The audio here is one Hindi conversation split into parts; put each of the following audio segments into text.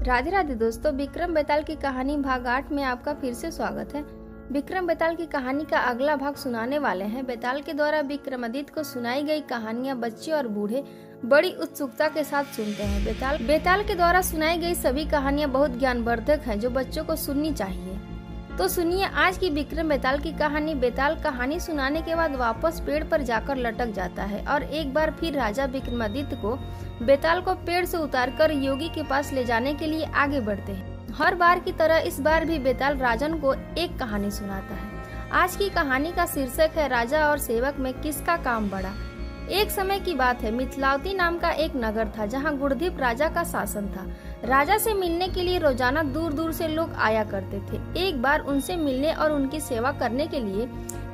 राधे राधे दोस्तों, विक्रम बेताल की कहानी भाग 8 में आपका फिर से स्वागत है। विक्रम बेताल की कहानी का अगला भाग सुनाने वाले हैं। बेताल के द्वारा विक्रमादित्य को सुनाई गई कहानियां बच्चे और बूढ़े बड़ी उत्सुकता के साथ सुनते हैं। बेताल के द्वारा सुनाई गई सभी कहानियां बहुत ज्ञानवर्धक हैं जो बच्चों को सुननी चाहिए। तो सुनिए आज की विक्रम बेताल की कहानी। बेताल कहानी सुनाने के बाद वापस पेड़ पर जाकर लटक जाता है और एक बार फिर राजा विक्रमादित्य को बेताल को पेड़ से उतारकर योगी के पास ले जाने के लिए आगे बढ़ते हैं। हर बार की तरह इस बार भी बेताल राजन को एक कहानी सुनाता है। आज की कहानी का शीर्षक है राजा और सेवक में किसका काम बढ़ा। एक समय की बात है, मिथिलावती नाम का एक नगर था जहां गुणदीप राजा का शासन था। राजा से मिलने के लिए रोजाना दूर दूर से लोग आया करते थे। एक बार उनसे मिलने और उनकी सेवा करने के लिए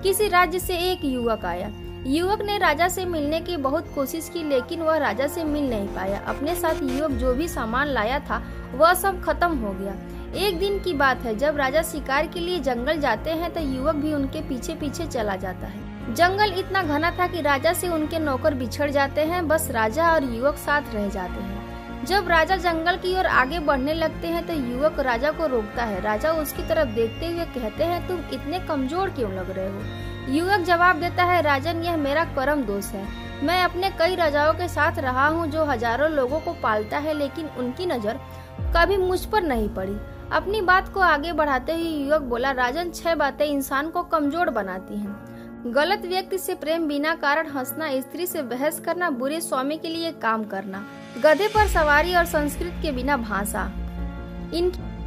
किसी राज्य से एक युवक आया। युवक ने राजा से मिलने की बहुत कोशिश की, लेकिन वह राजा से मिल नहीं पाया। अपने साथ युवक जो भी सामान लाया था वह सब खत्म हो गया। एक दिन की बात है, जब राजा शिकार के लिए जंगल जाते हैं तो युवक भी उनके पीछे पीछे चला जाता है। जंगल इतना घना था कि राजा से उनके नौकर बिछड़ जाते हैं। बस राजा और युवक साथ रह जाते हैं। जब राजा जंगल की ओर आगे बढ़ने लगते हैं तो युवक राजा को रोकता है। राजा उसकी तरफ देखते हुए कहते हैं, तुम इतने कमजोर क्यों लग रहे हो। युवक जवाब देता है, राजन यह मेरा कर्म दोष है। मैं अपने कई राजाओं के साथ रहा हूँ जो हजारों लोगों को पालता है, लेकिन उनकी नजर कभी मुझ पर नहीं पड़ी। अपनी बात को आगे बढ़ाते हुए युवक बोला, राजन 6 बातें इंसान को कमजोर बनाती हैं। गलत व्यक्ति से प्रेम, बिना कारण हंसना, स्त्री से बहस करना, बुरे स्वामी के लिए काम करना, गधे पर सवारी और संस्कृत के बिना भाषा।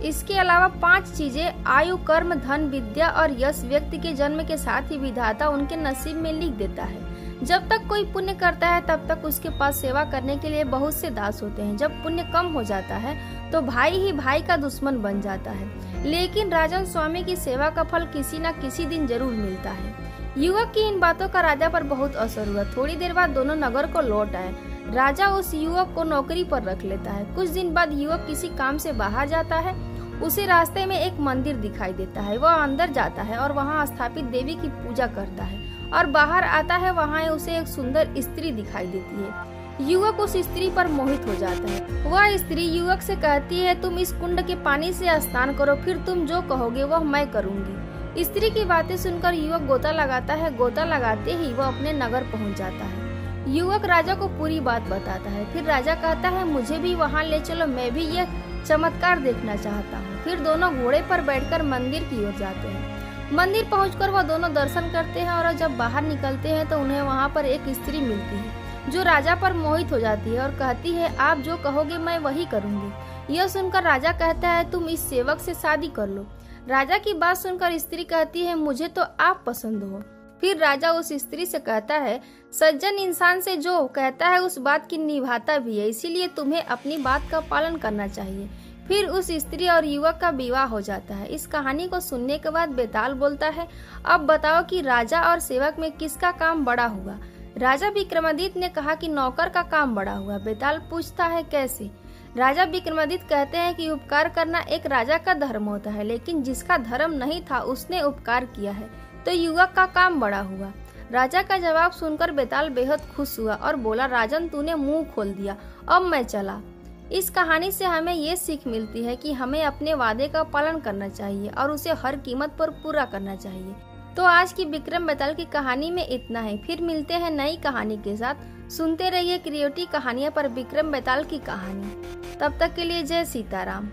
इसके अलावा 5 चीजें आयु, कर्म, धन, विद्या और यश व्यक्ति के जन्म के साथ ही विधाता उनके नसीब में लिख देता है। जब तक कोई पुण्य करता है तब तक उसके पास सेवा करने के लिए बहुत से दास होते हैं। जब पुण्य कम हो जाता है तो भाई ही भाई का दुश्मन बन जाता है। लेकिन राजन स्वामी की सेवा का फल किसी न किसी दिन जरूर मिलता है। युवक की इन बातों का राजा पर बहुत असर हुआ। थोड़ी देर बाद दोनों नगर को लौट आए। राजा उस युवक को नौकरी पर रख लेता है। कुछ दिन बाद युवक किसी काम से बाहर जाता है। उसे रास्ते में एक मंदिर दिखाई देता है। वह अंदर जाता है और वहां स्थापित देवी की पूजा करता है और बाहर आता है। वहां उसे एक सुंदर स्त्री दिखाई देती है। युवक उस स्त्री पर मोहित हो जाता है। वह स्त्री युवक से कहती है, तुम इस कुंड के पानी से स्नान करो, फिर तुम जो कहोगे वह मैं करूंगी। स्त्री की बातें सुनकर युवक गोता लगाता है। गोता लगाते ही वह अपने नगर पहुंच जाता है। युवक राजा को पूरी बात बताता है। फिर राजा कहता है, मुझे भी वहां ले चलो, मैं भी यह चमत्कार देखना चाहता हूँ। फिर दोनों घोड़े पर बैठकर मंदिर की ओर जाते हैं। मंदिर पहुंचकर वह दोनों दर्शन करते हैं और जब बाहर निकलते हैं तो उन्हें वहां पर एक स्त्री मिलती है जो राजा पर मोहित हो जाती है और कहती है, आप जो कहोगे मैं वही करूंगी। यह सुनकर राजा कहता है, तुम इस सेवक से शादी कर लो। राजा की बात सुनकर स्त्री कहती है, मुझे तो आप पसंद हो। फिर राजा उस स्त्री से कहता है, सज्जन इंसान से जो कहता है उस बात की निभाता भी है, इसीलिए तुम्हें अपनी बात का पालन करना चाहिए। फिर उस स्त्री और युवक का विवाह हो जाता है। इस कहानी को सुनने के बाद बेताल बोलता है, अब बताओ कि राजा और सेवक में किसका काम बड़ा हुआ। राजा विक्रमादित्य ने कहा कि नौकर का काम बड़ा हुआ। बेताल पूछता है, कैसे। राजा विक्रमादित्य कहते हैं कि उपकार करना एक राजा का धर्म होता है, लेकिन जिसका धर्म नहीं था उसने उपकार किया है तो युवक का काम बड़ा हुआ। राजा का जवाब सुनकर बेताल बेहद खुश हुआ और बोला, राजन तूने मुंह खोल दिया, अब मैं चला। इस कहानी से हमें ये सीख मिलती है कि हमें अपने वादे का पालन करना चाहिए और उसे हर कीमत पर पूरा करना चाहिए। तो आज की विक्रम बेताल की कहानी में इतना ही। फिर मिलते हैं नई कहानी के साथ। सुनते रहिए क्रिएटिव कहानियां पर विक्रम बेताल की कहानी। तब तक के लिए जय सीताराम।